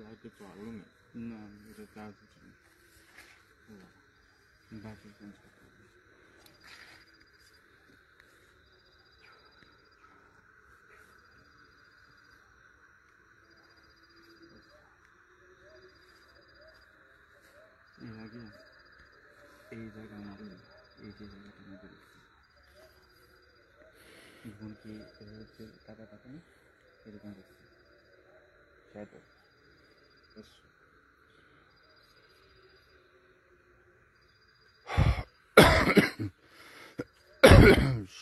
লাইটে তো আলো নেই। না, এটা চার্জ হচ্ছে না। ব্যাটারি চেঞ্জ করতে হবে। এর আগে এই জায়গা আমাদের, এই যে জায়গাটা আমাদের জীবন কি হচ্ছে টাকা টাকা না এরকম দেখছি সেটা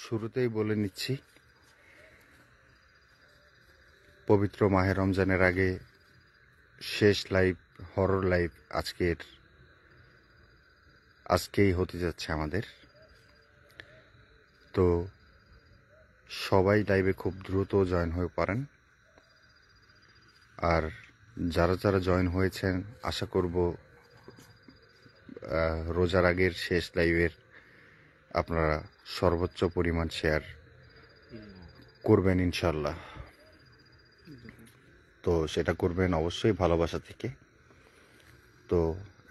শুরুতেই বলে নিচ্ছি, পবিত্র মাহে রমজানের আগে শেষ লাইভ, হরর লাইভ আজকেই হতে যাচ্ছে আমাদের। তো সবাই লাইভে খুব দ্রুত জয়েন হয়ে পড়েন। আর যারা যারা জয়েন হয়েছেন, আশা করব রোজার আগের শেষ লাইভের আপনারা সর্বোচ্চ পরিমাণ শেয়ার করবেন ইনশাল্লাহ। তো সেটা করবেন অবশ্যই ভালোবাসা থেকে। তো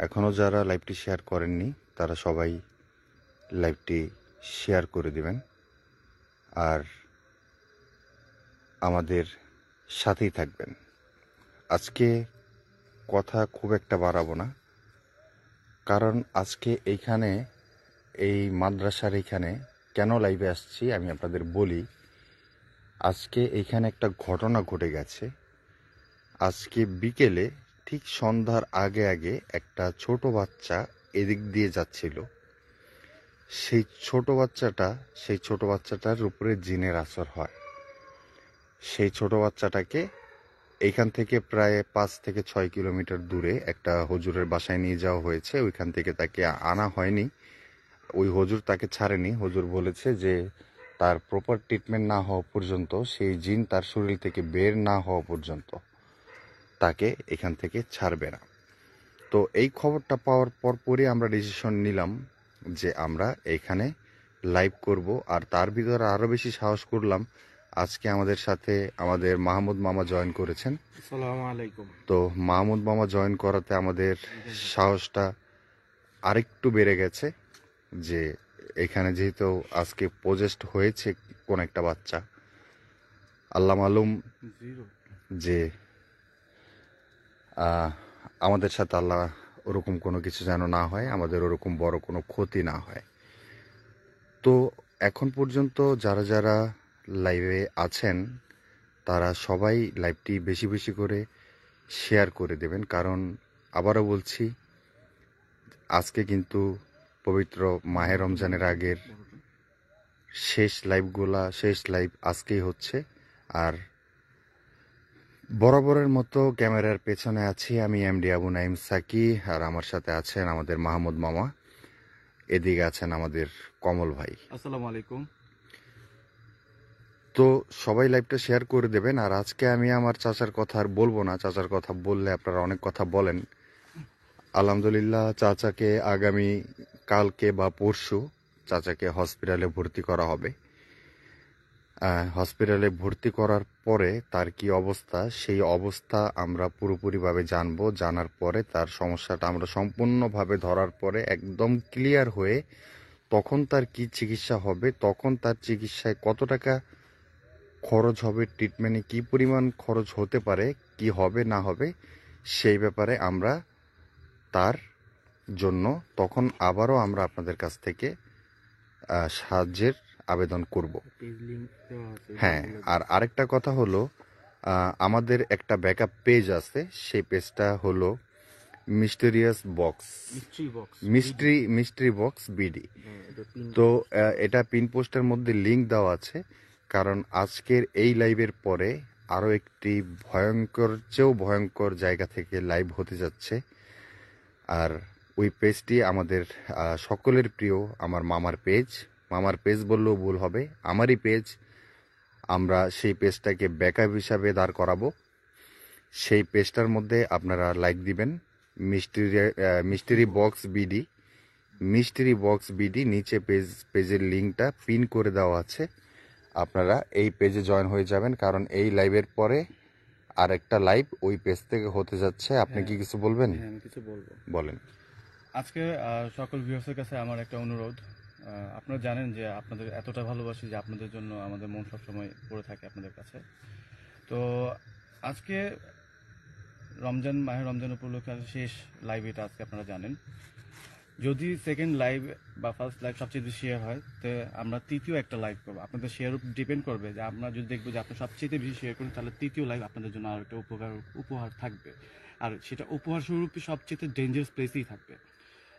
এখনও যারা লাইভটি শেয়ার করেননি তারা সবাই লাইভটি শেয়ার করে দিবেন আর আমাদের সাথেই থাকবেন। আজকে কথা খুব একটা বাড়াবো না, কারণ আজকে এইখানে এই মাদ্রাসার এইখানে কেন লাইভে আসছি আমি আপনাদের বলি। আজকে এইখানে একটা ঘটনা ঘটে গেছে। আজকে বিকেলে ঠিক সন্ধ্যার আগে আগে একটা ছোট বাচ্চা এদিক দিয়ে যাচ্ছিল। সেই ছোট বাচ্চাটার উপরে জিনের আসর হয়। সেই ছোট বাচ্চাটাকে এইখান থেকে প্রায় 5 থেকে 6 কিলোমিটার দূরে একটা হুজুরের বাসায় নিয়ে যাওয়া হয়েছে। ওইখান থেকে তাকে আনা হয়নি, ওই হুজুর তাকে ছাড়েনি। হুজুর বলেছে যে তার প্রপার ট্রিটমেন্ট না হওয়া পর্যন্ত, সেই জিন তার শরীর থেকে বের না হওয়া পর্যন্ত তাকে এখান থেকে ছাড়বে না। তো এই খবরটা পাওয়ার পরপরই আমরা ডিসিশন নিলাম যে আমরা এখানে লাইভ করব। আর তার ভিতরে আরও বেশি সাহস করলাম, আজকে আমাদের সাথে আমাদের মাহমুদ মামা জয়েন করেছেন। আসসালামু আলাইকুম। তো মাহমুদ মামা জয়েন করাতে আমাদের সাহসটা আরেকটু বেড়ে গেছে যে এখানে যেহেতু আজকে পজেস্ট হয়েছে কোন একটা বাচ্চা, আল্লাহ মালুম যে আমাদের সাথে আল্লাহ ওরকম কোনো কিছু যেন না হয়, আমাদের ওরকম বড় কোনো ক্ষতি না হয়। তো এখন পর্যন্ত যারা যারা লাইভে আছেন তারা সবাই লাইভটি বেশি বেশি করে শেয়ার করে দেবেন, কারণ আবারও বলছি আজকে কিন্তু পবিত্র মাহে রমজানের আগের শেষ লাইভ আজকেই হচ্ছে। আর বরাবরের মতো ক্যামেরার পেছনে আছি আমি, এমডি আবু নাইম সাকি, আর আমার সাথে আছেন আমাদের মাহমুদ মামা, এদিকে আছেন আমাদের কমল ভাই। আসসালামু আলাইকুম। তো সবাই লাইভটা শেয়ার করে দেবেন। আর আজকে আমি আমার চাচার কথা আর বলবো না, চাচার কথা বললে আপনারা অনেক কথা বলেন। আলহামদুলিল্লাহ, চাচাকে আগামী কালকে বা পরশু চাচাকে হসপিটালে ভর্তি করা হবে। হসপিটালে ভর্তি করার পরে তার কি অবস্থা, সেই অবস্থা আমরা পুরোপুরিভাবে জানবো। জানার পরে তার সমস্যাটা আমরা সম্পূর্ণভাবে ধরার পরে একদম ক্লিয়ার হয়ে তখন তার কি চিকিৎসা হবে, তখন তার চিকিৎসায় কত টাকা খরচ হবে, ট্রিটমেন্টে কি পরিমাণ খরচ হতে পারে, কি হবে না হবে, সেই ব্যাপারে আমরা তার জন্য তখন আবারও আমরা আপনাদের কাছ থেকে সাহায্যের আবেদন করব। হ্যাঁ, আর আরেকটা কথা হলো, আমাদের একটা ব্যাকআপ পেজ আছে, সেই পেজটা হলো মিস্ট্রি বক্স বিডি। তো এটা পিন পোস্টের মধ্যে লিংক দেওয়া আছে, কারণ আজকের এই লাইভের পরে আরও একটি ভয়ঙ্কর চেয়েও ভয়ঙ্কর জায়গা থেকে লাইভ হতে যাচ্ছে। আর ওই পেজটি আমাদের সকলের প্রিয় আমার মামার পেজ। মামার পেজ বললেও ভুল হবে, আমারই পেজ। আমরা সেই পেজটাকে ব্যাকআপ হিসাবে দাঁড় করাবো। সেই পেজটার মধ্যে আপনারা লাইক দিবেন। মিস্ট্রি বক্স বিডি নিচে পেজের লিঙ্কটা পিন করে দেওয়া আছে। আপনারা এই পেজে জয়েন হয়ে যাবেন, কারণ এই লাইভের পরে আরেকটা লাইভ ওই পেজ থেকে হতে যাচ্ছে। আপনি কি কিছু বলবেন? হ্যাঁ, আমি কিছু বলবো। বলেন। আজকে সকল ভিউয়ার্সের কাছে আমার একটা অনুরোধ। আপনারা জানেন যে আপনাদের এতটা ভালোবাসি যে আপনাদের জন্য আমাদের মন সবসময় পড়ে থাকে আপনাদের কাছে। তো আজকে মাহে রমজান উপলক্ষে শেষ লাইভ এটা আজকে আপনারা জানেন। যদি সেকেন্ড লাইভ বা ফার্স্ট লাইভ সবচেয়ে বেশি শেয়ার হয়, তো আমরা তৃতীয় একটা লাইভ করবো। আপনাদের শেয়ার উপর ডিপেন্ড করবে যে আমরা যদি দেখবো যে আপনি সবচেয়ে বেশি শেয়ার করেন, তাহলে তৃতীয় লাইভ আপনাদের জন্য আরও একটা উপহার থাকবে। আর সেটা উপহার স্বরূপে সবচেয়ে ডেঞ্জারাস প্লেসেই থাকবে।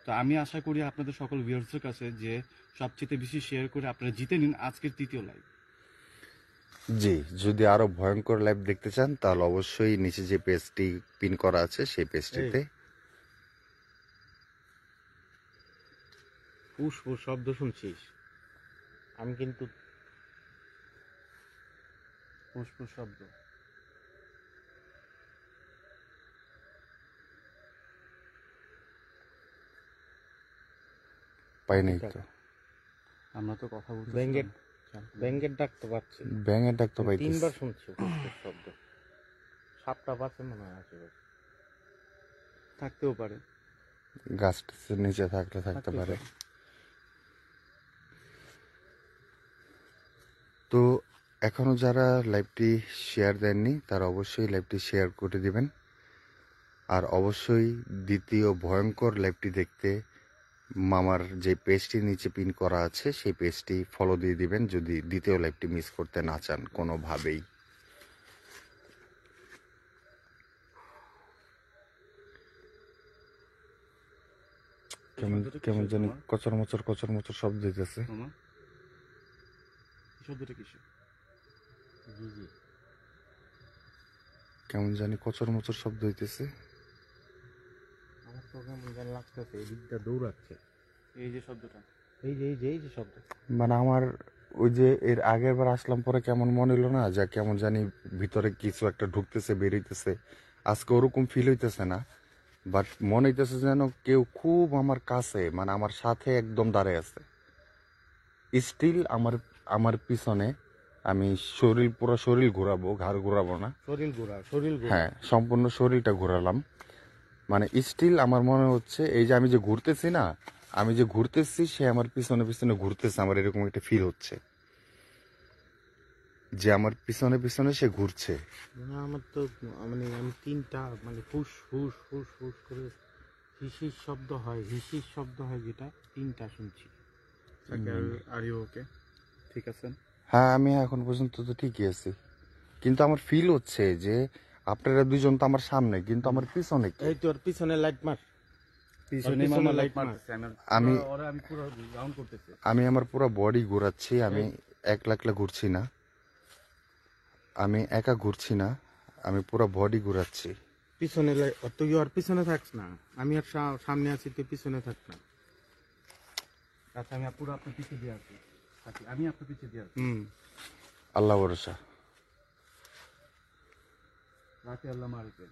তো আমি আশা করি আপনাদের সকল ভিউয়ার্সের কাছে যে সবচেয়ে বেশি শেয়ার করে আপনারা জিতে নিন আজকের তৃতীয় লাইভ। জি, যদি আরো ভয়ঙ্কর লাইভ দেখতে চান তাহলে অবশ্যই নিচে যে পেজটি পিন করা আছে সেই পেজটিতে পুশ শব্দ শুনছিস? আমি কিন্তু পুষ্পুর শব্দ পাই নাই তো। আমরা তো কথা বলতে ব্যাঙ্গের ডাক তো পাচ্ছি, ব্যাঙের ডাক তো পাইতেছি। 3বার শুনছি পুষ্পুর শব্দ। সাপটা পাচ্ছে মনে হয় আশেপাশে, থাকতেও পারে, গাছটার নিচে থাকতে পারে। তো এখনো যারা লাইভটি শেয়ার দেননি তারা অবশ্যই লাইভটি শেয়ার করে দিবেন। আর অবশ্যই দ্বিতীয় ভয়ঙ্কর লাইভটি দেখতে মামার যে পেজটি নিচে পিন করা আছে সেই পেজটি ফলো দিয়ে দিবেন, যদি দ্বিতীয় লাইভটি মিস করতে না চান কোনোভাবেই। কেমন জানি কচর মচর শব্দ দিতেছে। শব্দটা কিসের? জি জি, কেমন জানি কচর মচর শব্দ হইতেছে। আমার তো কেমন জানি লাগতেছে এদিকটা দৌড়াচ্ছে। এই যে শব্দটা, এই যে শব্দ, মানে আমার ওই যে এর আগের বার আসলাম পরে কেমন মনে হলো না, যা কেমন জানি ভিতরে কিছু একটা ঢুকতেছে বেরোইতেছে। আজকে ওরকম ফিল হইতেছে না, বাট মনে হইতেছে যেন কেউ খুব আমার কাছে, মানে আমার সাথে একদম দাঁড়ায় আছে। স্টিল আমার পিছনে আমি পুরো শরীর ঘোরাবো, ঘাড় ঘোরাবো না, শরীর ঘোরা। হ্যাঁ সম্পূর্ণ শরীরটা ঘোরালাম। মানে স্টিল আমার মনে হচ্ছে এই যে আমি যে ঘুরতেছি না, আমি যে ঘুরতেছি সে আমার পিছনে পিছনে ঘুরতেছে। আমার এরকম একটা ফিল হচ্ছে যে আমার পিছনে পিছনে সে ঘুরছে। মানে আমার তো মানে আমি 3টা মানে ফুস ফুস ফুস ফুস করে হিসির শব্দ হয় যেটা 3টা শুনছি। Are you okay? ঠিক আছেন? হ্যাঁ, আমি এখন পর্যন্ত তো ঠিকই আছি, কিন্তু আমার ফিল হচ্ছে যে আপনারা দুজন তো আমার সামনে, কিন্তু আমার পিছনে কে? এই তোর পিছনে লাইট মার, পিছনে মামা লাইট মারতেছে। আমি পুরো রাউন্ড করতেছি। আমি আমার পুরো বডি ঘোরাচ্ছি। আমি একলা ঘুরছি না, আমি একা ঘুরছি না, আমি পুরো বডি ঘুরাচ্ছি। পিছনে তুই আর পিছনে থাকস না, আমি আর সামনে আছি, তুই পিছনে থাক না। আচ্ছা, আমি পুরো আপনার পিছিয়ে দিয়ে আছি। আমি আপনার পিছিয়ে দিয়ে আছি। আল্লাহ ভরসা। রাতে আল্লাহ মারবে।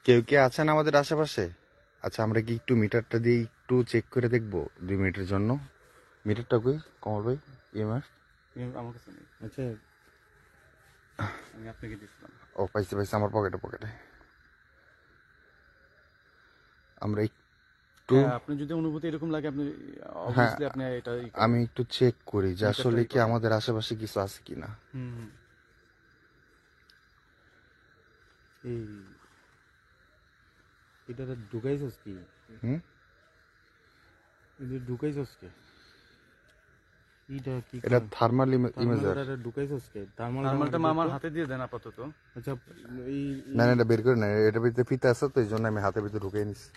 কেউ কে আছেন আমাদের আশেপাশে? আচ্ছা, আমরা কি একটু মিটারটা দিয়ে একটু চেক করে দেখবো 2 মিনিটের জন্য? মিটারটা কই কমল ভাই? ইএমআর আমার কাছে নেই। আচ্ছা, আমি আপনাকে দিচ্ছিলাম। ও পাইছি আমার পকেটে। আমরা একটু, আপনি যদি অনুভূতি এরকম লাগে, আপনি অবভিয়াসলি আপনি এটা আমি একটু চেক করি যে আসলে কি আমাদের আশেপাশে কিছু আছে কিনা। এই এটা ঢুকাইছস কি? এটা ঢুকাইছস কি? এটা থার্মাল ইমেজার। এটা ঢুকাইছস কি? থার্মালটা মামার হাতে দিয়ে দেন আপাতত। আচ্ছা, এই না এটা বের করে না, এটা ভিতরে ফিতা আছে তো এই জন্য আমি হাতের ভিতরে ঢুকিয়ে নিছি।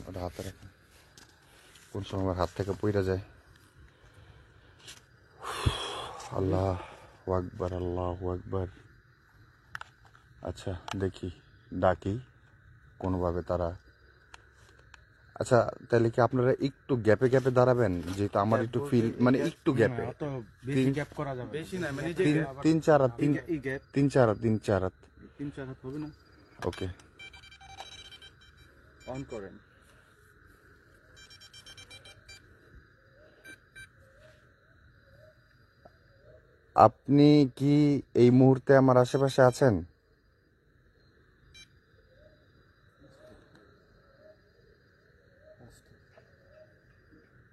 ওটা হাতে রাখেন। কোন সময় আমার হাত থেকে পইরা যায়। আল্লাহ আকবার, আল্লাহ আকবার। আচ্ছা দেখি, ডাকি কোনোভাবে তারা। আচ্ছা তাহলে কি আপনারা একটু গ্যাপে গ্যাপে দাঁড়াবেন, যেহেতু আমার একটু ফিল মানে একটু গ্যাপে, অত বেশি গ্যাপ করা যাবে না। বেশি না, মানে যে তিন চার হাত, এই গ্যাপ তিন চার হাত, 3-4 হাত হবে না? ওকে। অন করেন। আপনি কি এই মুহূর্তে আমার আশেপাশে আছেন?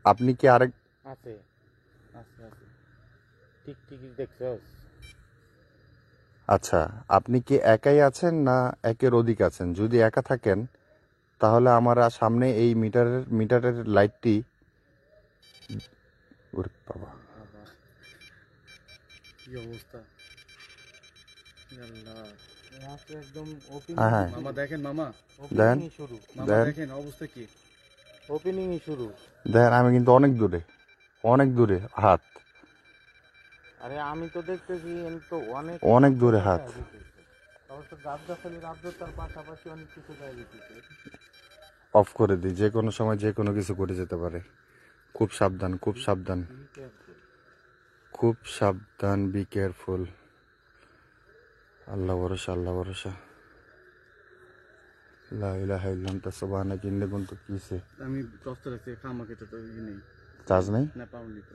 আপনি কি আরেক আছে আছে আছে, ঠিক ঠিকই দেখছস। আচ্ছা, আপনি কি একাই আছেন না একের অধিক আছেন? যদি একা থাকেন তাহলে আমার সামনে এই মিটারের লাইটটি, ওরে বাবা, বাবা, কি অবস্থা! ইয়া আল্লাহ। রাতে একদম হ্যাঁ, হ্যাঁ। মামা দেখেন, মামা ওপেনিং শুরু, মামা দেন। দেখেন অবস্থা কি। ওপেনিং শুরু। দেখেন আমি কিন্তু অনেক দূরে হাত, আরে আমি তো দেখতেছি তো অনেক অনেক দূরে হাত। অবশ্য গাছগাছালির আর্দ্রতার পাশাপাশি অনেক কিছু জায়গা দিতেছে। অফ করে দিই, যে কোনো সময় যে কোনো কিছু করে যেতে পারে। খুব সাবধান, খুব সাবধান, খুব সাবধান, বি কেয়ারফুল। আল্লাহ ভরসা, আল্লাহ ভরসা। লা ইলাহা ইল্লা আনতা সুবহানাকা ইন্নী কুনতু কিসে। আমি টর্চ রাখছি, আমাকে তো ই নেই, চার্জ নেই। না পাওয়ার নেই তো,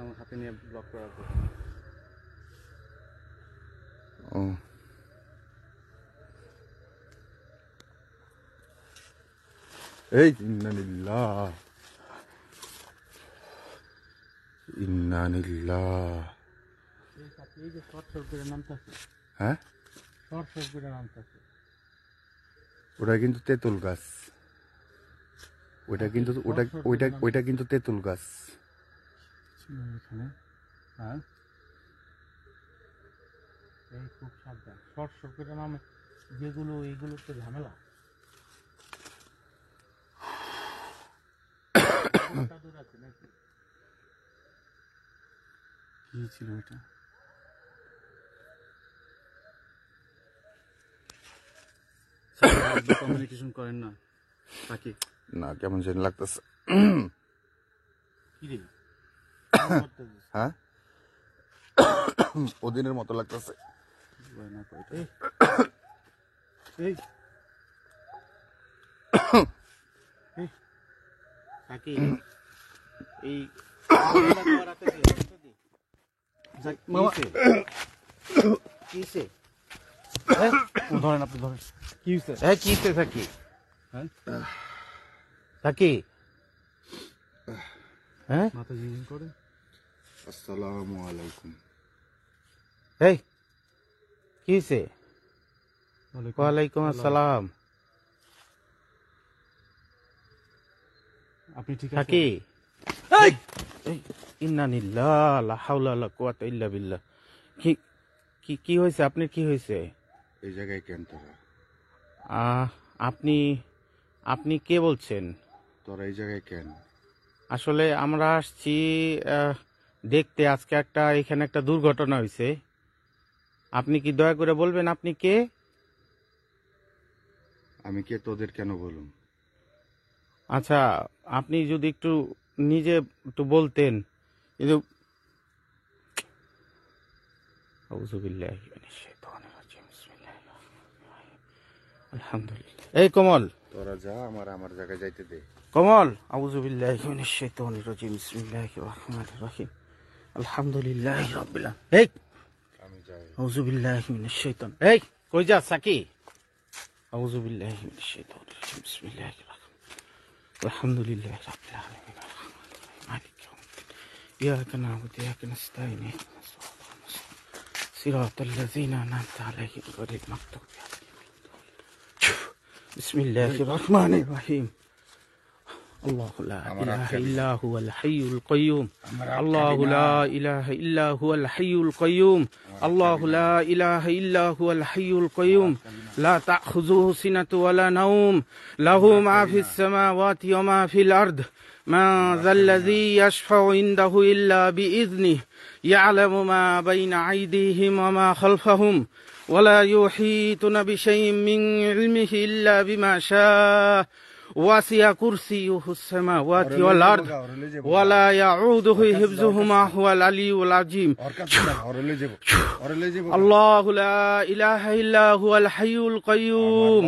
আমার হাতে নিয়ে ব্লক করা আছে। ও এই ইন্না লিল্লাহ, ইন্না লিল্লাহ। এই যে শর্ট করে নামতেছে, হ্যাঁ, শর্ট করে নামতেছে। ওটা কিন্তু তেঁতুল গাছ, ওইটা কিন্তু তেঁতুল গাছ। এখানে হ্যাঁ, এই খুব সাবধান, শর্ট করে নামে যেগুলো, এইগুলো তো ঝামেলা। দূর আছে নাকি? কি ছিল এটা? কমিউনিকেশন করেন না তাকে? না, কেমন জানি লাগতেছে। কি রে? হ্যাঁ, ওদিনের মতো লাগতেছে। এই কাকি এই মামা কিসে ধরেন, আপনি ধরেন। কি হয়েছে? কিসে থাকি হ্যাঁ, থাকি হ্যাঁ, মাথা ঝিমঝিম করে। আসসালামু আলাইকুম। এই কিসে? ওয়ালাইকুম আসসালাম। আপনি ঠিক থাকি আছেন? ইন্না লিল্লাহ লা হাওলা ওয়ালা কুওয়াতা ইল্লা বিল্লাহ। কি কি কি হয়েছে? আপনার কি হয়েছে? এই জায়গায় কেন তোরা? আপনি আপনি কে বলছেন? তোরা এই জায়গায় কেন? আসলে আমরা আসছি দেখতে, আজকে এখানে একটা দুর্ঘটনা হয়েছে। আপনি কি দয়া করে বলবেন আপনি কে? আমি কে তোদের কেন বলুন? আচ্ছা, আপনি যদি একটু নিজে একটু বলতেন। কিন্তু আউযুবিল্লাহি মিনাশ শাইতানির রাজিম, বিসমিল্লাহির রহমানির রহিম, আলহামদুলিল্লাহ। এই কমল, তোরা যা, আমার জায়গায় যাইতে দে। কমল, আউযুবিল্লাহি মিনাশ শাইতানির রাজিম, বিসমিল্লাহির রহমানির রহিম, আলহামদুলিল্লাহি রাব্বিল আলামিন। এই আমি যাই। আউযুবিল্লাহি মিনাশ শাইতান। এই কই যা সাকি? আউযুবিল্লাহি মিনাশ শাইতানির রাজিম, বিসমিল্লাহির রহমানির রহিম, আলহামদুলিল্লাহি রাব্বিল আলামিন, আররহমানির রহিম, মালিকি ইয়াউমিদ্দিন, ইয়াকা না'বুদু ওয়া ইয়াকা নাস্তাঈন, ইহদিনাস সিরাতাল মুস্তাকিম, সিরাতাল লাযীনা আন'আমতা আলাইহিম গায়রিল মাগদুবি আলাইহিম ওয়ালাদ-দাল্লিন। বিসমিল্লাহির রহমানির রহিম, الله لا আমার إله আটকাবি না। إلا هو الحي القيوم আমার الله আটকাবি না। لا إله إلا هو الحي القيوم الله لا إله إلا هو الحي القيوم لا تأخذه سنة ولا نوم له ما في السماوات وما في الأرض ما ذا الذي يشفع عنده إلا بإذنه يعلم ما بين أيديهم وما خلفهم ولا يحيطون بشيء من علمه إلا بما شاء وسع كرسيه السماوات والأرض ولا يعوده حفظهما هو العلي العظيم الله لا إله إلا هو الحي القيوم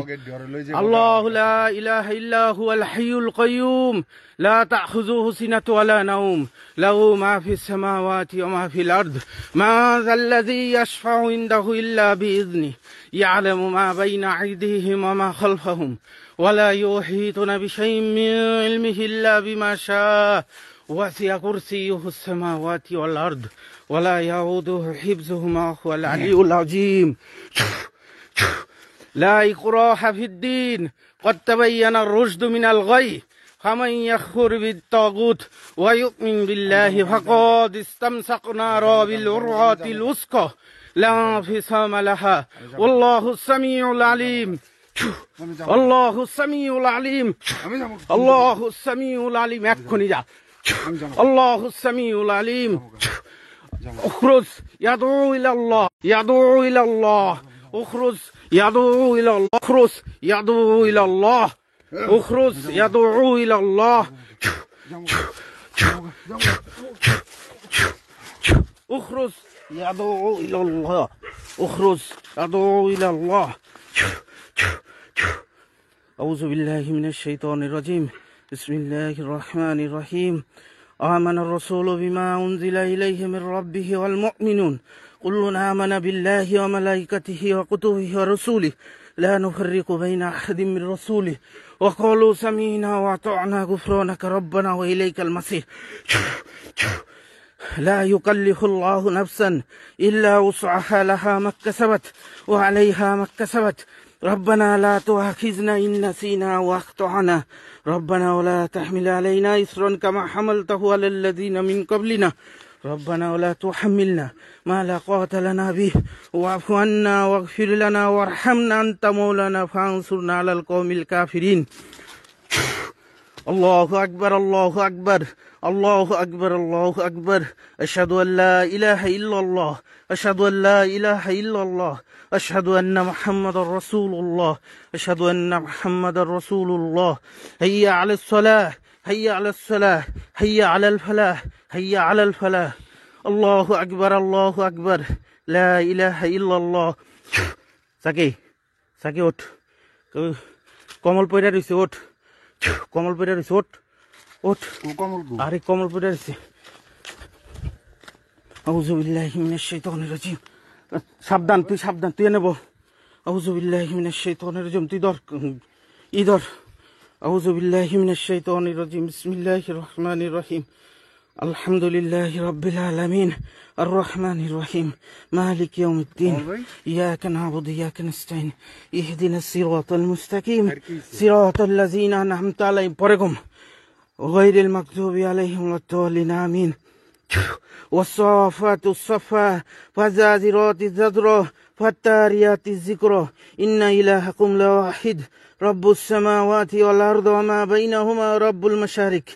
الله لا إله إلا هو الحي القيوم لا تأخذه سنة ولا نوم له ما في السماوات وما في الأرض ما ذا الذي يشفع عنده إلا بإذنه يعلم ما بين أيديهم وما خلفهم ولا يحيطون بشيء من علمه إلا بما شاء وسع كرسيه السماوات والأرض ولا يعوده حفظهما هو العلي العظيم لا إكراه في الدين قد تبين الرشد من الغي فمن يكفر بالطاغوت ويؤمن بالله فقد استمسكنا بالعروة الوثقى لا انفصام لها والله السميع العليم الله السميع العليم الله السميع العليم এক্ষুনি যা الله السميع العليم اخرج يدعو إلى الله يدعو إلى الله اخرج يدعو إلى الله اخرج يدعو إلى الله اخرج يدعو إلى الله اخرج يدعو إلى الله اخرج يدعو إلى الله أعوذ بالله من الشيطان الرجيم بسم الله الرحمن الرحيم آمن الرسول بما أنزل إليه من ربه والمؤمنون كل آمن بالله وملائكته وكتبه ورسوله لا نفرق بين أحد من رسوله وقالوا سمعنا وأطعنا غفرانك ربنا وإليك المصير لا يكلف الله نفسا إلا وسعها لها ما اكتسبت وعليها ما اكتسبت ربنا لا تؤاخذنا إن نسينا وأخطأنا ربنا ولا تحمل علينا إصرا كما حملته على الذين من قبلنا ربنا ولا تحملنا ما لا طاقة لنا به واعف عنا واغفر لنا وارحمنا أنت مولانا فانصرنا على القوم الكافرين الله أكبر الله أكبر الله أكبر الله أكبر أشهد أن لا إله إلا الله أشهد أن لا إله إلا الله أشهد أن محمد رسول الله أشهد أن محمد رسول الله هيا على الصلاة هيا على الصلاة هيا على الفلاح هيا على الفلاح الله أكبر الله أكبر لا إله إلا الله সাকি সাকি ওঠ কমল পয়রা রইছে ওঠ কমল পয়রা রইছে ওঠ ওঠ আরে কমল পয়রা রইছে আউযু বিল্লাহি মিনাশ শাইতানির রাজিম সাবধান তুই নেব আউযু বিল্লাহি মিনাশ শাইতানির রাজিম তুই ধর ইধর আউযু বিল্লাহি মিনাশ শাইতানির রাজিম বিসমিল্লাহির রহমানির রহিম আলহামদুলিল্লাহি রাব্বিল আলামিন আর রহমানির রহিম মালিক ইয়াউমিদ্দিন ইয়াকা না'বুদু ইয়াকা নাস্তাইন ইহদিনাস সিরাতাল মুস্তাকিম সিরাতাল লাযিনা আন'আমতা আলাইহিম পরেগম গায়রিল মাগদুবি আলাইহিম ওয়াদ-দাল্লিন আমিন والصافات الصفا فالزاجرات الزجرا فالتاليات الذكرا إن إلهكم لواحد رب السماوات والأرض وما بينهما رب المشارق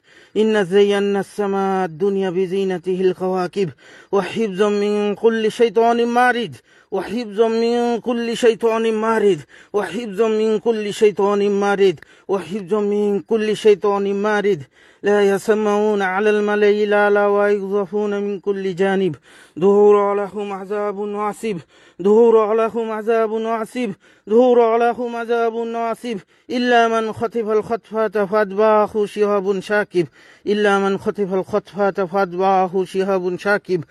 إن زينا السماء الدنيا بزينته الكواكب وحفظا من كل شيطان مارد وحفظا من كل شيطان مارد وحفظا من كل شيطان مارد وحفظا من كل شيطان مارد لا يسمعون على الملأ الأعلى ويقذفون من كل جانب ظهور لهم عذاب عصيب ظهور لهم عذاب عصيب ظهور لهم عذاب عصيب إلا من خطف الخطفة فأتبعه شهاب شاكب إلا من خطف الخطفة فأتبعه شهاب شاكب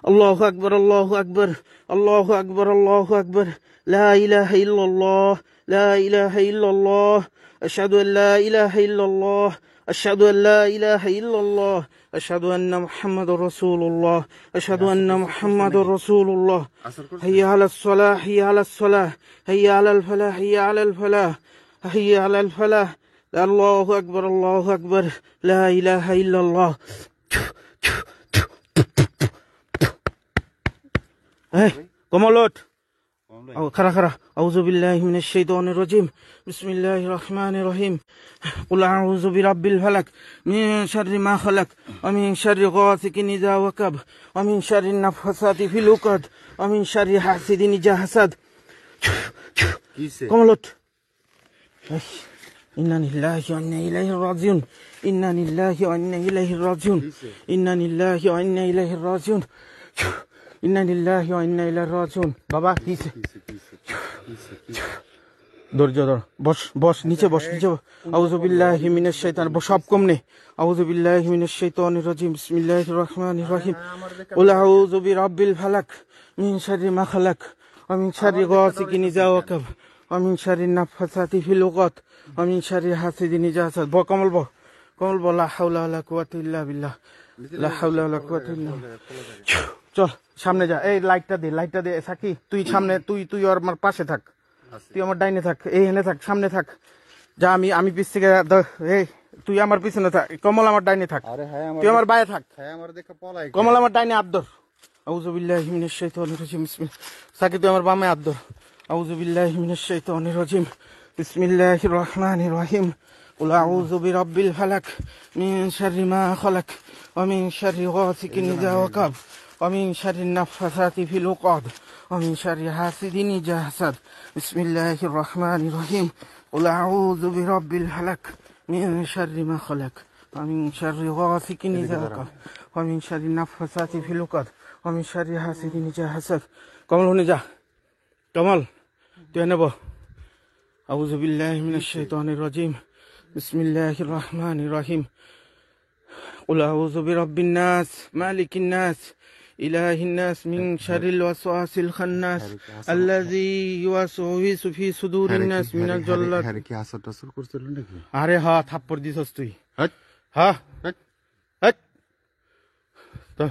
الله أكبر الله أكبر الله أكبر الله أكبر لا إله إلا الله لا إله إلا الله أشهد أن لا إله إلا الله أشهد أن لا إله إلا الله أشهد أن محمد رسول الله أشهد أن محمد رسول الله هيا على الصلاة هيا على الصلاة هيا على الفلاح هيا على الفلاح هيا على الفلاح আল্লাহু আকবার, আল্লাহু আকবার, লা ইলাহা ইল্লাল্লাহ। এই কমল ওঠ। খারা খারা। আউযু বিল্লাহি মিনাশ শাইতানির রাজিম। বিসমিল্লাহির রহমানির রহিম। কুল আউযু বিরাব্বিল ফালাক মিন শাররি মা খালাক ওয়া মিন শাররি গাসিকিন ইযা ওয়াকাব ওয়া মিন শাররিন নাফাসাতি ফিল উকাদ ওয়া মিন শাররি হাসিদিন ইযা হাসাদ। কমল ওঠ। ইন্না লিল্লাহি ওয়া ইন্না ইলাইহি রাজিউন। ইন্না লিল্লাহি ওয়া ইন্না ইলাইহি রাজিউন। ইন্না লিল্লাহি ওয়া ইন্না ইলাইহি রাজিউন। ইন্না লিল্লাহি ওয়া ইন্না ইলাইহি রাজিউন। বাবা কিছে? ধৈর্য ধর, বস বস, নিচে বস, নিচে বস। আউযু বিল্লাহি মিনাশ শাইতান, বস, সব কমনে। আউযু বিল্লাহি মিনাশ শাইতানির রাজিম। বিসমিল্লাহির রহমানির রহিম। কুল আউযু বিরাব্বিল ফালাক মিন শাররি মা খালাক ওয়া মিন শাররি গাসিকিন ইযা ওয়াকাব ওয়া মিন শাররি নাফাসাতি ফিল উকাদ ওয়া মিন শাররি হাসিদিন ইযা হাসাদ। ব কমল ব, কমল ব। লা হাওলা ওয়ালা কুওয়াতা ইল্লা বিল্লাহ, লা হাওলা ওয়ালা কুওয়াতা ইল্লা বিল্লাহ। চল সামনে যা। এই লাইটটা দে, লাইটটা দে। সাকি তুই সামনে, তুই আর আমার পাশে থাক, তুই আমার ডাইনে থাক, এই হেনে থাক, সামনে থাক। যা আমি পিছ থেকে, এই তুই আমার পিছনে থাক। কমল আমার ডাইনে থাক, তুই আমার বায়ে থাক। কমল আমার ডাইনে আব্দর। আউযু বিল্লাহি মিনাশ শাইতানির রাজিম। সাকি তুই আমার বামে আব্দর। আউযু বিল্লাহি মিনাশ শাইতানির রাজিম। বিসমিল্লাহির রহমানির রহিম। কুল আউযু বিরাব্বিল ফালাক মিন শাররি মা খালাক ওয়া মিন শাররি গাসিকিন ইযা ওয়াকাব ওয়া মিন শাররি নাফাসাতি ফিল উকাদ ওয়া মিন শাররি হাসিদিন ইযা হাসাদ। বিসমিল্লাহির রহমানির রহিম। কুল আউযু বিরাব্বিল ফালাক মিন শাররি মা খালাক ওয়া মিন শাররি গাসিকিন ইযা ওয়াকাব ওয়া মিন শাররি নাফাসাতি ফিল উকাদ ওয়া মিন শাররি হাসিদিন ইযা হাসাদ। কমল হুনে যা, কমল তুই নেব। আউযু বিল্লাহি মিনাশ শাইতানির রাজিম। বিসমিল্লাহির রহমানির রহিম। কুল আউযু বিরাব্বিন নাস মালিকিন নাস ইলাহিন নাস মিন শাররিল ওয়াসওয়াসিল খান্নাস আল্লাযী ইউওয়াসওয়িসু ফি সুদুরিন নাস মিনাল জাল্লাত। কি আসর টাসর করছিল নাকি? আরে হ্যাঁ, থাপ্পড় দিছস তুই। হ্যাঁ হ্যাঁ। তো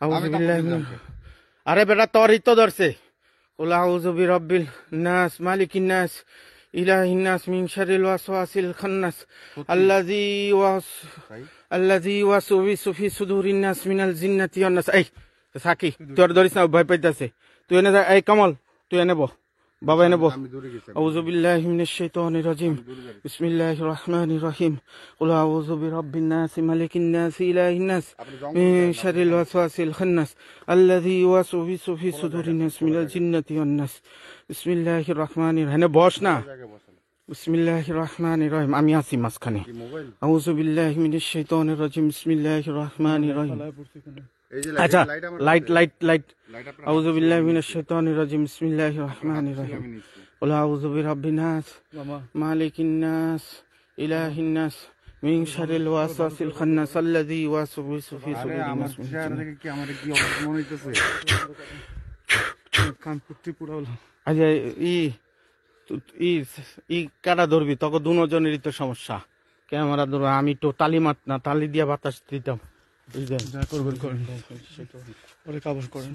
আউযু বিল্লাহি আরে বেটা তোরই তো ধরছে। কুল আউযু বিরাব্বিল নাস মালিকিন নাস ইলাহিন নাস মিন শাররিল ওয়াসওয়াসিল খান্নাস আল্লাযী ইউওয়াসওয়িসু ফি সুদুরিন নাস মিনাল জিন্নাতি ওয়ান নাস। এই সাকি তোর ধরিস না, ভয় পাইতাছে। তুই এনে যা। এই কমল তুই এনে বো, বাবা এনে বো। আউযু বিল্লাহি মিনাশ শাইতানির রাজিম। বিসমিল্লাহির রহমানির রহিম। কুল আউযু বিরাব্বিন নাস মালিকিন নাস ইলাহিন নাস মিন শাররিল ওয়াসওয়াসিল খান্নাস আল্লাযী ইউওয়াসওয়িসু ফি সুদুরিন নাস মিনাল জিন্নাতি ওয়ান নাস। বিসমিল্লাহির রহমানির রহিম। বস না। বিসমিল্লাহির রহমানির রহিম। আমি আছি মাঝখানে। আউযু বিল্লাহি মিনাশ শাইতানির রাজিম। বিসমিল্লাহির রহমানির রহিম। আচ্ছা, লাইট। আউযু বিল্লাহি মিনাশ শাইতানির রাজিম। বিসমিল্লাহির রহমানির রহিম। কুল আউযু বিরাব্বিন নাস মালিকিন নাস ইলাহিন নাস মিন শাররিল ওয়াসওয়াসিল খান্নাস আল্লাযী ইউওয়াসওয়িসু ফি সুদুরিন নাস। কি আমার কি অবস্থা মনে হইতেছে? কান পুত্রি পুরা হলো। আচ্ছা, ই কারা ধরবি? তখন দুজনেরই তো সমস্যা। ক্যামেরা ধর, আমি তো তালি মাত না, তালি দিয়া বাতাস দিতাম। যা করবেন করেন, ওরে কাবুল করেন।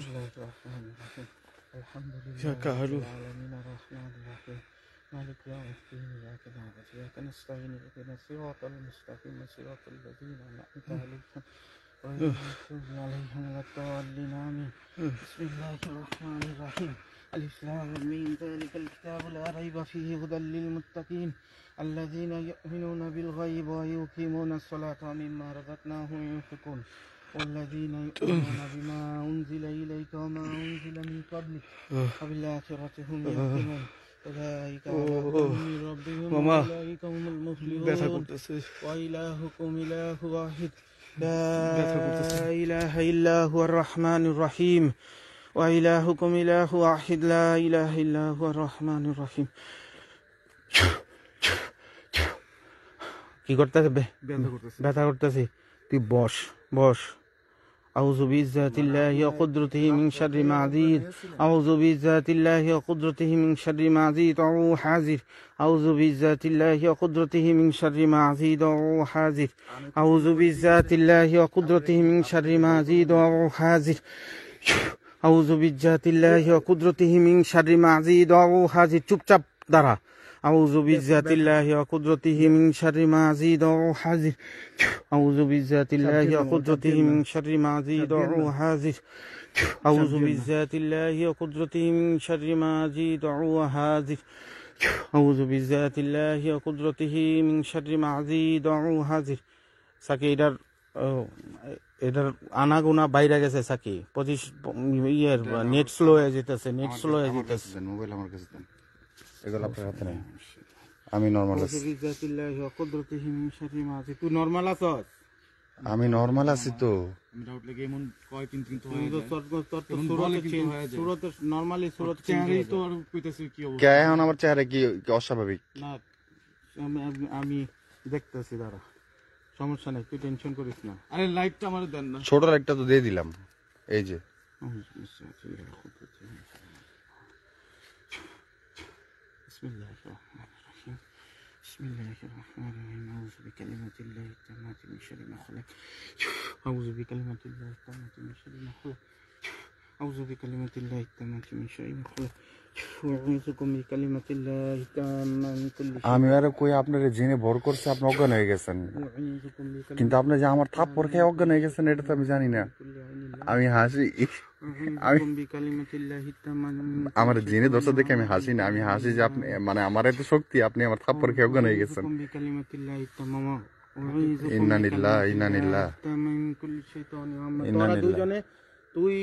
مالك يوم الدين إياك نعبد وإياك نستعين اهدنا الصراط المستقيم صراط الذين أنعمت عليهم غير المغضوب عليهم ولا الضالين آمين. بسم الله الرحمن الرحيم. ألف لام ميم ذلك الكتاب لا ريب فيه هدى للمتقين الذين يؤمنون بالغيب ويقيمون الصلاة ومما رزقناهم ينفقون والذين يؤمنون بما أنزل إليك وما أنزل من قبلك وبالآخرة هم يوقنون أولئك على هدى من ربهم وأولئك هم المفلحون وإلهكم إله واحد لا إله إلا هو الرحمن الرحيم وإلهكم إله واحد لا إله إلا هو الرحمن الرحيم. কি করতেছে? ব্যথা করতেছে। তুই বস বস। আউযু বিইজ্জাতিল্লাহি ওয়া কুদরতিহি মিন শাররি মা আযীদ। আউযু বিইজ্জাতিল্লাহি ওয়া কুদরতিহি মিন শাররি মা আযীদ ও হাজির। আউযু বিইজ্জাতিল্লাহি ওয়া কুদরতিহি মিন শাররি মা আযীদ ও হাজির। আউযু বিইজ্জাতিল্লাহি ওয়া কুদরতিহি মিন শাররি মা আযীদ ও হাজির। আউযু বিইজ্জাতিল্লাহি ওয়া কুদরতিহি মিন শাররি মা আযীদ ও হাজির। চুপচাপ দাঁড়া। أعوذ بعزة الله وقدرته من شر ما أزيد وأحاذر أعوذ بعزة الله وقدرته من شر ما أزيد وأحاذر أعوذ بعزة الله وقدرته من شر ما أزيد وأحاذر أعوذ بعزة الله وقدرته من شر ما أزيد وأحاذر সাকি এটার আনাগোনা বাইরে গেছে সাকি ইয়ের নেট স্লো হয়ে যেতেছে মোবাইল আমার কাছে দেন, এগুলো আপনার হাতে নেই। আমি নর্মাল আছি, তুই নর্মাল আছস? আমি নর্মাল আছি তো। আমি ডাউট লাগে এমন কয় তিন তো তুই তো সুরত নরমালি সুরত চেহারাই তো আর কইতাছি কি অবস্থা। কে এখন আমার চেহারা কি কি অস্বাভাবিক? না আমি দেখতেছি, দাঁড়া, সমস্যা নেই, তুই টেনশন করিস না। আরে লাইটটা আমারে দেন না। ছোট একটা তো দিয়ে দিলাম, এই যে। بسم الله الرحمن الرحيم أعوذ بكلمات الله التامات من شر ما خلق أعوذ بكلمات الله التامات من شر ما خلق أعوذ بكلمات الله التامات من شر ما خلق وأعوذكم بكلمات الله التامة من كل شر আমি আরে কই আপনারে জেনে ভর করছে, আপনি অজ্ঞান হয়ে গেছেন। وأعوذكم بكلمات কিন্তু আপনি যে আমার থাপ্পড় খেয়ে অজ্ঞান হয়ে গেছেন এটা তো আমি জানি না। كل عين আমি হাসি, أعوذكم بكلمات الله التامة من আমার জেনে দর্শক দেখে আমি হাসি না, আমি হাসি যে আপনি মানে আমার এত শক্তি, আপনি আমার থাপ্পড় খেয়ে অজ্ঞান হয়ে গেছেন। أعوذكم بكلمات الله التامة وأعوذكم ইন্না লিল্লাহ بكلمات ইন্না الله লিল্লাহ। التامة من كل شيطان وهمة। ইন্না তোরা লিল্লাহ। দুজনে তুই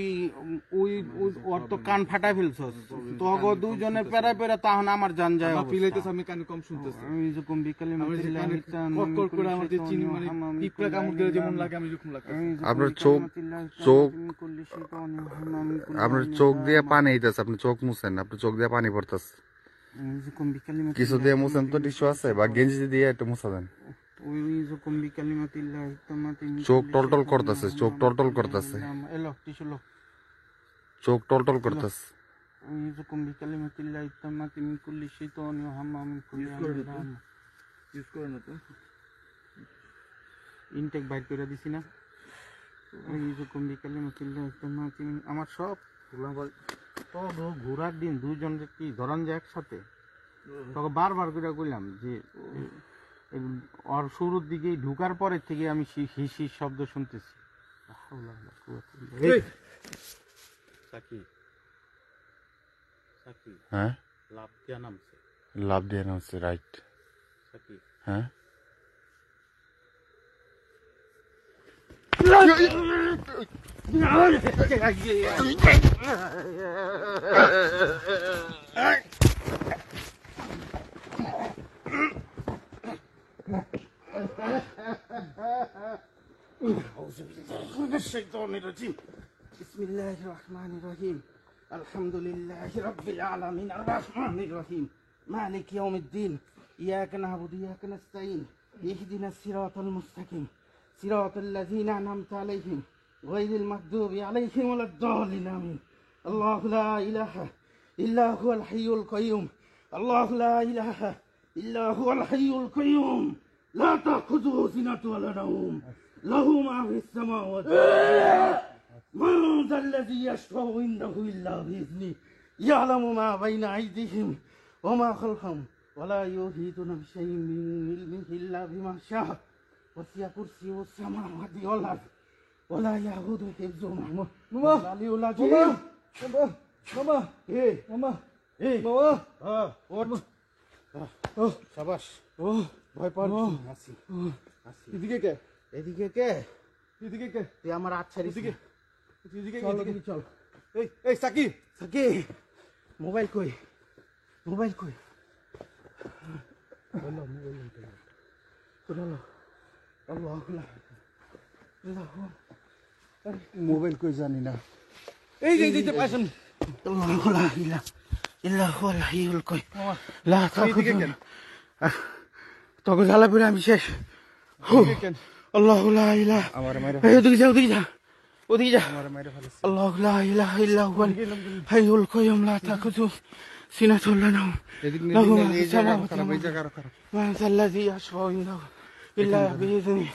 ওর তো কান ফাটা ফেলছস, তোগো দুজনে পেরা পেরা তখন আমার জান যায় আমার ফিল হইতেছে আমি কানে কম শুনতেছি। أعوذكم بكلمات আমি যে الله কানে التامة কট من কট كل করে আমার যে شيطان চিনি মানে وهمة من পিঁপড়া كل কামড় দিলে عين যেমন لامة। লাগে আমি যেরকম লাগে। أعوذكم আপনার بكلمات الله চোখ- التامة من كل شيطان وهمة من كل আপনার عين চোখ দিয়ে لامة। পানি হইতেছে, আপনি চোখ মুছেন, আপনার চোখ দিয়ে পানি পড়তেছে। أعوذكم بكلمات কিছু দিয়ে মুছেন তো, টিস্যু আছে বা গেঞ্জি দিয়ে একটু মুছা দেন। أعوذكم بكلمات الله التامة من চোখ كل টলটল شيطان করতেছে, চোখ وهمة টলটল من كل করতেছে, عين لامة। এলো টিস্যু লো। চোখ টলটল করতেছে। أعوذكم بكلمات الله التامة من كل شيطان وهمة من كل عين لامة। ইউজ করে না তো। ইনটেক বাইর করে দিছি না। أعوذكم بكلمات الله التامة من আমার সব তো ঘোরার দিন দুইজন কি ধরন যায় একসাথে, তোকে বারবার করে কইলাম যে ওর শুরুর দিকে ঢুকার পরের থেকে আমি হিস হিস শব্দ শুনতেছি। সাকি সাকি হ্যাঁ, লাভ দিয়া নামছে লাভ দিয়ে নামছে, রাইট। সাকি। হ্যাঁ, أعوذ بالله من الشيطان الرجيم. بسم الله الرحمن الرحيم. الحمد لله رب العالمين الرحمن الرحيم مالك يوم الدين. إياك نعبد وإياك نستعين. اهدنا الصراط المستقيم صراط الذين أنعمت عليهم غير المغضوب عليهم ولا الضالين آمين. الله لا إله إلا هو الحي القيوم. الله لا إله إلا هو الحي القيوم لا تأخذه سنة ولا نوم له ما في السماوات من ذا الذي يشفع عنده إلا بإذنه يعلم ما بين أيديهم وما خلفهم ولا يحيطون بشيء من علمه إلا بما شاء وسع كرسيه السماوات والأرض ولا يعود حفظهما العلي العظيم. মামা সাবাস। ও ভয় পাচ্ছি। আসি আসি। এদিকে কে? এদিকে কে? এদিকে কে? তুই আমার আচ্ছা এদিকে এদিকে চল এদিকে। চল। এই সাকি, সাকি মোবাইল কই? মোবাইল কই? মোবাইল কই জানি না। এই যে দিতে পাইছেন। এদিকে কেন? তোকে জ্বালা পড়ে আমি শেষ। এদিকে কেন? আল্লাহু লা ইলাহা আমার মাইরে ওদিকে যা ওদিকে যা ওদিকে যা। আমার মাইরে ফেলেছে। আল্লাহু লা ইলাহা ইল্লা হুয়াল হাইয়ুল কাইয়ুম লা তাখুযু সিনাতুন ওয়া নাওম এদিক লাহু মা নিয়ে এই ফিস জায়গা সামাওয়াতি খারাপ, ওয়া এই জায়গা খারাপ। মা যাল্লাযী ইয়াশফাউ ইনদাহু ইল্লা বিইذনিহি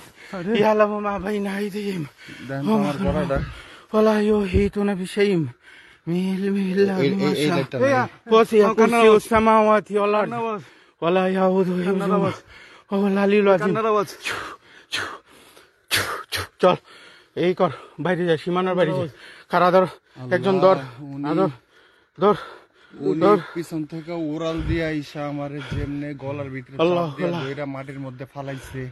ইয়ালামু মা বাইনা আইদিহিম দেন তো আমার গলাটা। ওয়ালা ইউহিতুনা বিশাইইন মিন ইলমিহি ইল্লা বিমা এই শাআ লাইটটা নাই। ওয়াসি'a কুরসিয়ুস সামাওয়াতি ওয়াল আরদ ولا يعود حفظهما وهو العلي العظيم কান্নার আওয়াজ। চল এই কর বাইরে যা সীমানার বাইরে যা কারা ধর একজন ধর আদর ধর উনি পিছন থেকে ওরাল দিয়ে আইসা আমারে যেমনে গলার ভিতরে আল্লাহ, চাপ দিয়ে আল্লাহ। ধইরা মাটির মধ্যে ফালাইছে,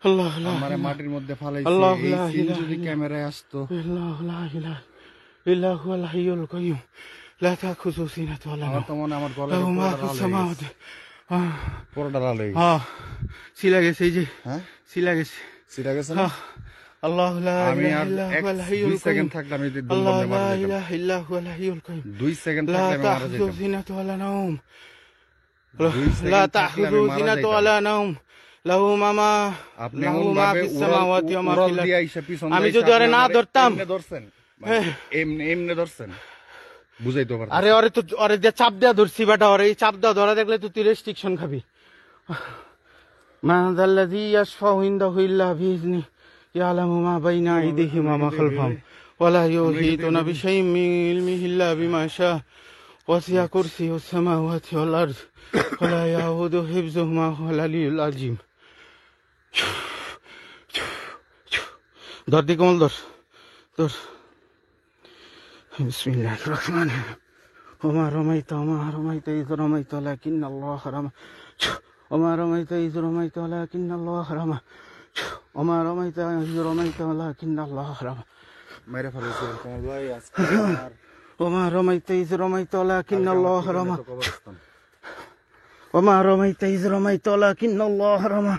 আল্লাহ আল্লাহ আমারে মাটির মধ্যে ফালাইছে। আল্লাহ, এই আল্লাহ, সিন আল্লাহ, যদি আল্লাহ। ক্যামেরায় আসতো, আল্লাহ লা ইলাহা ইল্লা হুয়াল হাইয়ুল কাইয়ুম লা তাখুযু সিনাতুন ওয়া লা আমার নাওম তো মনে হয় আমার গলার লাহু মা পুরোটা ফিস লাল হয়ে সামাওয়াতি গেছে। পুরোটা লাল হয়ে গেছে। হ্যাঁ সিলা গেছে এই যে হ্যাঁ, সিলা গেছে সিরা গেছে না? হ্যাঁ আল্লাহ লা আমি ইলাহা আর ইল্লা এক হুয়াল 2 হাইয়ুল সেকেন্ড কাইয়ুম থাকলে আমি দুম আল্লাহ বন্ধে লা মারা যেতাম। ইলাহা ইল্লা হুয়াল হাইয়ুল কাইয়ুম 2 সেকেন্ড لا থাকলে আমি মারা تأخذ যেতাম। سنة ولا نوم 2 لا সেকেন্ড থাকলে تأخذ আমি মারা سنة যেতাম। ولا نوم له ما আপনি له এমন ما ভাবে في السماوات وما في উড়াল الأرض দিয়ে আইসা পিছন আমি দিয়ে যদি আইসা ওরে আপনি না আমারে ধরতাম এমনে ধরছেন, মানে এমনে ধরছেন, বুঝাইতে পারতাম। আরে ওরে তো ওরে দিয়ে চাপ দেওয়া ধরছি বেটা ওরে এই চাপ দেওয়া ধরা দেখলে তো তুই রেস্ট্রিকশন খাবি ما ذا الذي يشفع عنده إلا بإذنه يعلم ما بين أيديهم وما خلفهم ولا يحيطون بشيء من علمه إلا بما شاء وسع كرسيه السماوات والأرض ولا يعود حفظهما وهو العلي العظيم ধর দি কমল ধর ধর بسم الله الرحمن الرحيم وما رميت إذ رميت ولكن الله رمى وما رميت إذ رميت ولكن الله رمى وما رميت إذ رميت ولكن الله رمى মেরে ফেলেছে কমল ভাই আজকে আর وما رميت إذ رميت ولكن الله رمى কবরস্থান। وما رميت إذ رميت ولكن الله رمى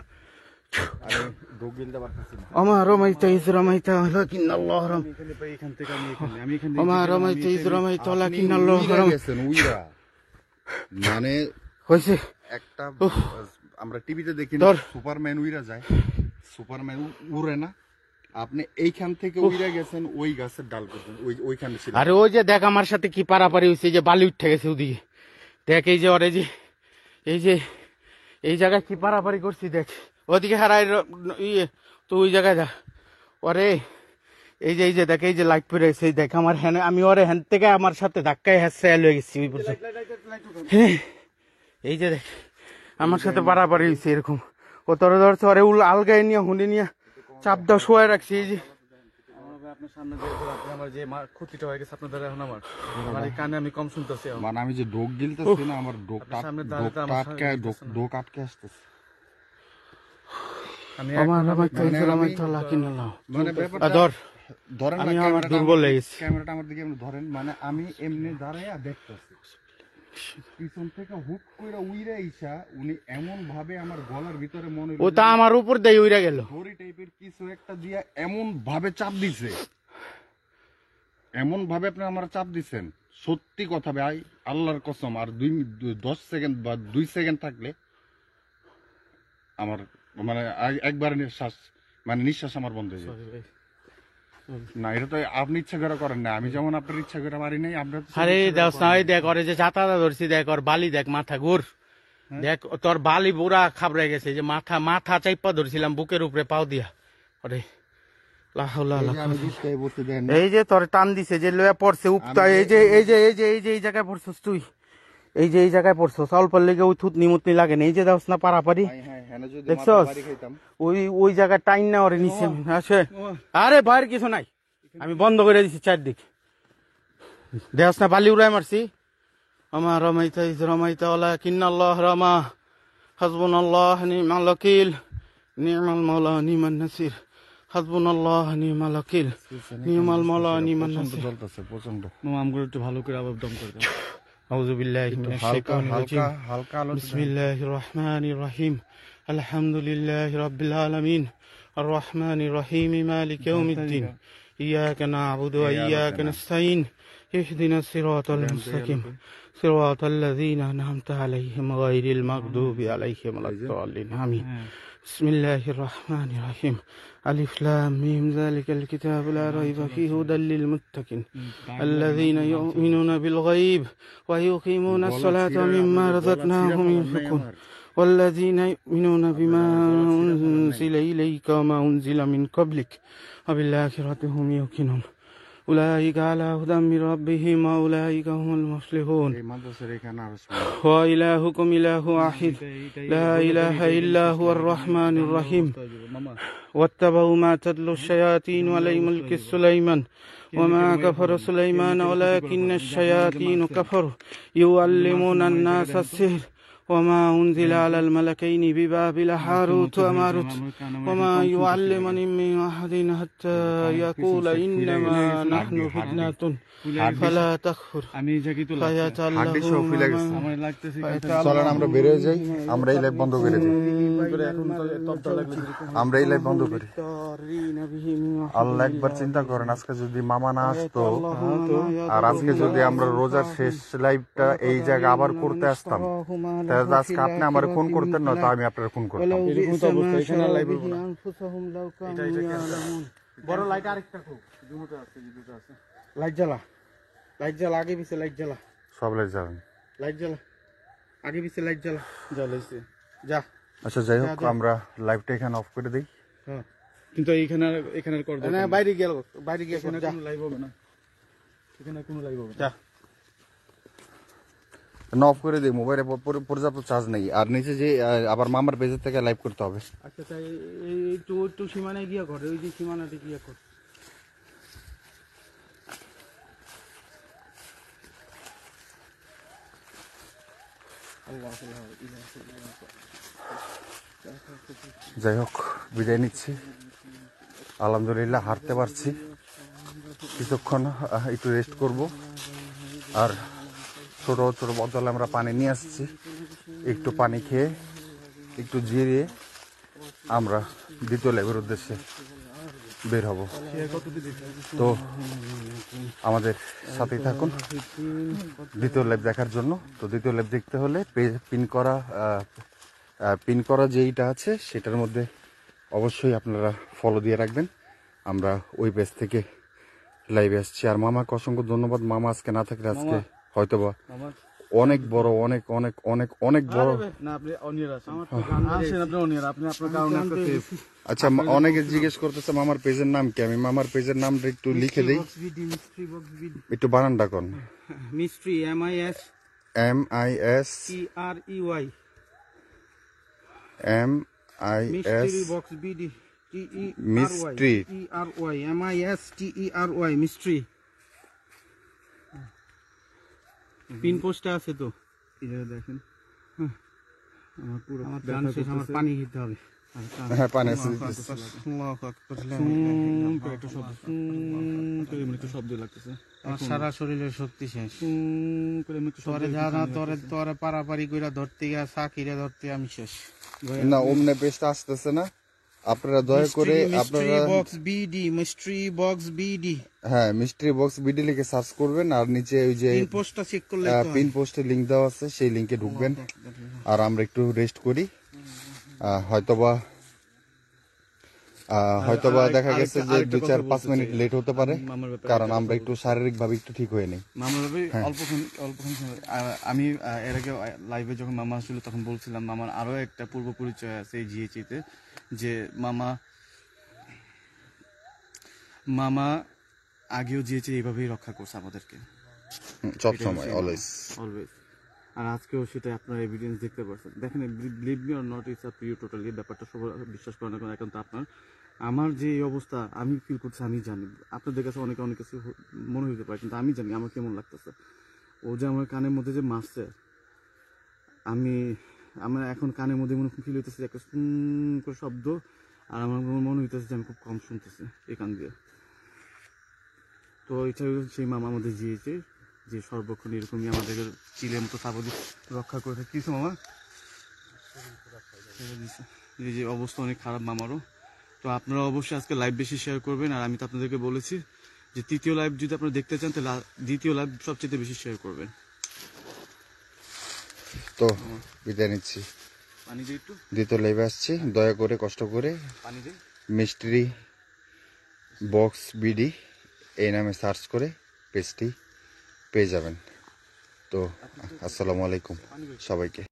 আরে ডোক গিলতে পারতেছি না। وما رميت إذ রميت ولكن الله رمى এখানে পাই, এখান থেকে আমি এখানে وما رميت إذ رميت ولكن আপনি الله উইরা رمى গেছেন, উইরা। মানে হয়েছে একটা আমরা টিভিতে দেখি ধর। সুপারম্যান উইরা যায়, সুপারম্যান উড়ে না, আপনি এইখান থেকে উইরা গেছেন ওই গাছের ডাল পর্যন্ত, ওইখানে ছিল। আরে ওই যে দেখ আমার সাথে কি পারাপারি হয়েছে যে বালি উঠে গেছে ওদিকে দেখ এই যে ওরে যে এই জায়গায় কি পারাপারি করছি দেখ ওদিকে হারাই ইয়ে তো ওই জায়গায় যা ওরে এই যে দেখ এই যে লাইট পরে গেছে দেখ আমার হ্যাঁ আমি ওরে হ্যান থেকে আমার সাথে ধাক্কায় হ্যাঁ লয়ে গেছি ওই পর্যন্ত হ্যাঁ এই যে দেখ আমার সাথে পারাপারি হয়েছে এরকম ও তোর ধরছে ওরে আলগায় নিয়ে হুঁড়ে নিয়ে চাপ দেওয়া শোয়া রাখছি এই যে আপনার সামনে যে আপনি আমার যে ক্ষতিটা হয়ে গেছে আপনার দ্বারা এখন আমার এই কানে আমি কম শুনতেছি এখন। মানে আমি যে ডোক গিলতেছি না, আমার আপনার সামনে দাঁড়ালে তো আমার সামনে গিলতেছে না। ডোক আটকে আসতেছে। আমি আমার এখন আমার আমি- আমার তোলা কিনলাম মানে ব্যাপারটা ধর ধরেন না, আমি আমার ক্যামেরাটা দুর্বল হয়ে গেছি। ক্যামেরাটা আমার দিকে এমনি ধরেন, মানে আমি এমনি দাঁড়াইয়া দেখতেছি, পিছন থেকে হুট করে উইরা ইসা উনি এমন ভাবে আমার গলার ভিতরে মনে ও তা আমার উপর দিয়ে উইরা গেল দড়ি টাইপের কিছু একটা দিয়া এমন ভাবে চাপ দিছে, এমন ভাবে আপনি আমার চাপ দিছেন, সত্যি কথা ভাই আল্লাহর কসম, আর 10 সেকেন্ড বা 2 সেকেন্ড থাকলে আমার মানে একবার নিঃশ্বাস আমার বন্ধ হয়ে যায়। না, এটা তো আপনি ইচ্ছা করে করেন না, আমি যেমন আপনার ইচ্ছা করে পারি নাই, আপনার তো আরে ইচ্ছা করে দেখ করেন না নাই। দেখ ওরে যে ছাতাটা ধরছি দেখ ওর বালি দেখ মাথা ঘুর দেখ তোর বালি বুড়া খাবড়ে গেছে যে মাথা চাইপা ধরছিলাম বুকের উপরে পাও দিয়া ওরে লা হাওলা এই ওয়ালা যে আমি বুঝতে বলতে দেন এই যে তোর টান দিছে যে লয়া পড়ছে উপতা এই যে এই জায়গায় পড়ছস তুই এই যে এই জায়গায় পড়ছস অল্প লেগে ওই থুতনি মুতনি লাগে না এই যে দাওস না পারাপারি যদি দেখছস? মাথা বাড়ি খাইতাম, ওই জায়গায় টাইন না ওরে নিচে আসে আরে ভয়ের কিছু নাই আমি বন্ধ করে দিছি চারদিক দেওস না বালি উড়াই মারছি আমার রমাইতা ইজ রমাইতা ওলা কিন্নাল্লাহ রমা হাসবুনাল্লাহ নিমাল ওয়াকিল নিমাল মাওলা নিমান নাসির হাসবুনাল্লাহ নিমাল ওয়াকিল নিমাল মাওলা নিমান প্রচন্ড নাসির জ্বলতেছে, প্রচন্ড। মামা আমগুলো একটু ভালো করে আবার দম করে দেন। আউযু বিল্লাহি একটু মিনাশ হালকা শাইতানির হালকা রাজিম হালকা আলো بسم الله الرحمن الرحيم الحمد لله رب العالمين الرحمن الرحيم مالك يوم الدين إياك نعبد وإياك نستعين اهدنا الصراط المستقيم صراط الذين أنعمت عليهم غير المغضوب عليهم ولا الضالين آمين بسم الله الرحمن الرحيم ألف لام ميم ذلك الكتاب لا ريب فيه هدى للمتقين الذين يؤمنون بالغيب ويقيمون الصلاة ومما رزقناهم ينفقون والذين يؤمنون بما أنزل إليك وما أنزل من قبلك وبالآخرة هم يوقنون أولئك على هدى من ربهم وأولئك هم المفلحون এই মাদ্রাসার এখানে আরো وإلهكم إله واحد لا إله إلا هو الرحمن الرحيم واتبعوا ما تتلو الشياطين على ملك سليمان وما كفر سليمان ولكن الشياطين كفروا يعلمون الناس السحر وما أنزل على الملكين ببابل هاروت وماروت وما يعلمن من أحد حتى يقول إنما نحن فتنة فلا تكفر আমি জাকিতুল হাড্ডি সহ ফিলে فيتعلمون গেছে আমার লাগতেছে চলেন আমরা বেরিয়ে যাই আমরা এই লাইভ বন্ধ করে দিই আমরা এই লাইভ বন্ধ করি আল্লাহ একবার চিন্তা করেন আজকে যদি মামা না আসতো আর আজকে যদি আমরা রোজার শেষ লাইভটা এই জায়গা আবার করতে আসতাম তাহলে আজকে আপনি আমার ফোন করতেন না তো আমি আপনার ফোন করতাম বড় লাইট আরেকটা খুব লাইট জ্বালা লাইট জ্বালা আগে পিছে লাইট জ্বালা সব লাইভ যাবেন লাইট জ্বালা আগে পিছে লাইট জ্বালা জ্বালাইছে যা আচ্ছা যাই হোক আমরা লাইভটা এখানে অফ করে দিই হ্যাঁ কিন্তু এখানে কর না বাইরে গেল বাইরে গিয়ে এখানে যা কোনো লাইভ হবে না এখানে কোনো লাইভ হবে না যা না অফ করে দিই মোবাইলে পর্যাপ্ত চার্জ নেই আর নিচে যে আবার মামার পেজের থেকে লাইভ করতে হবে আচ্ছা তাই এই একটু সীমানায় গিয়া করে ওই যে সীমানাতে গিয়া কর যাই হোক বিদায় নিচ্ছি আলহামদুলিল্লাহ হাঁটতে পারছি কিছুক্ষণ একটু রেস্ট করব আর ছোট ছোট বোতলে আমরা পানি নিয়ে আসছি একটু পানি খেয়ে একটু জিরিয়ে আমরা দ্বিতীয় লাইভের উদ্দেশ্যে বের হব তো আমাদের সাথেই থাকুন দ্বিতীয় লাইভ দেখার জন্য তো দ্বিতীয় লাইভ দেখতে হলে পিন করা যেইটা আছে সেটার মধ্যে অবশ্যই আপনারা ফলো দিয়ে রাখবেন আমরা ওই পেজ থেকে লাইভে আসছি আর মামাকে অসংখ্য ধন্যবাদ মামা আজকে না থাকলে আজকে হয়তোবা আমার অনেক বড় অনেক অনেক অনেক অনেক বড় না আপনি অনিয়ার আছেন আসেন আপনি অনিয়ার আপনি আপনার কারণে একটা সেফ আচ্ছা অনেকে জিজ্ঞেস করতেছে মামার পেজের নাম কি আমি মামার পেজের নামটা একটু লিখে দিই মিস্ট্রি বক্স বিডি একটু বানান ডাকন mystery MIS MIS TREY MIS mystery box BD mystery TERY MIS TERY mystery pin পোস্টে আছে তো এই যে দেখেন আমার পুরো আমার প্রাণ শেষ আমার পানি খেতে হবে হ্যাঁ পানি আছে আল্লাহু আকবার সুম করে একটা শব্দ সুম করে এমন একটা শব্দ লাগতেছে আমার সারা শরীরের শক্তি শেষ সুম করে এমন একটা শব্দ তোরে যা না তোরে পারাপারি কইরা ধরতে গিয়া সাকিরে ধরতে আমি শেষ না ওমনে পেজটা আসতেছে না আপনারা দয়া করে আপনারা box BD mystery box BD হ্যাঁ মিস্ট্রি বক্স বিডি লিখে সার্চ করবেন আর নিচে ওই যে পিন পোস্টটা চেক করলে পিন পোস্টে লিংক দেওয়া আছে সেই লিংকে ঢুকবেন আর আমরা একটু রেস্ট করি হয়তোবা দেখা গেছে যে 2-4-5 মিনিট লেট হতে পারে কারণ আমরা একটু শারীরিক ভাবে একটু ঠিক হয়ে নেই মামার ভাবে অল্পক্ষণ সময়, আমি এর আগে লাইভে যখন মামা আসছিল তখন বলছিলাম মামার আরো একটা পূর্ব পরিচয় আছে এই জিএচিতে যে মামা আগেও জিএচি এইভাবেই রক্ষা করছে আমাদেরকে সব সময় অলওয়েজ অলওয়েজ আর আজকেও সেটা আপনার এভিডেন্স দেখতে পাচ্ছেন দেখেন believe me or not it's up to you totally ব্যাপারটা সবার বিশ্বাস করেন না এখন তো আপনার আমার যে এই অবস্থা আমি ফিল করছি আমি জানি আপনাদের কাছে অনেক কিছু মনে হতে পারে কিন্তু আমি জানি আমার কেমন লাগতেছে ও যে আমার কানের মধ্যে যে মারছে আমার এখন কানের মধ্যে মনে ফিল হইতেছে একটা করে শব্দ আর আমার মনে হইতেছে যে আমি খুব কম শুনতেছি এই কান দিয়ে তো এটা সেই মামা আমাদের জিয়েছে যে সর্বক্ষণ এরকমই আমাদের চিলের মতো সাবধি রক্ষা করে থাকে কিছু মামা এই যে অবস্থা অনেক খারাপ মামারও তো আপনারা অবশ্যই আজকে লাইভ বেশি শেয়ার করবেন আর আমি তো আপনাদেরকে বলেছি যে তৃতীয় লাইভ যদি আপনারা দেখতে চান তাহলে দ্বিতীয় লাইভ সবচেয়ে বেশি শেয়ার করবেন তো বিদায় নিচ্ছি পানি দিয়ে একটু দ্বিতীয় লাইভে আসছি দয়া করে কষ্ট করে পানি দিয়ে মিস্ট্রি বক্স বিডি এই নামে সার্চ করে পেজটি পেয়ে যাবেন তো আসসালামু আলাইকুম সবাইকে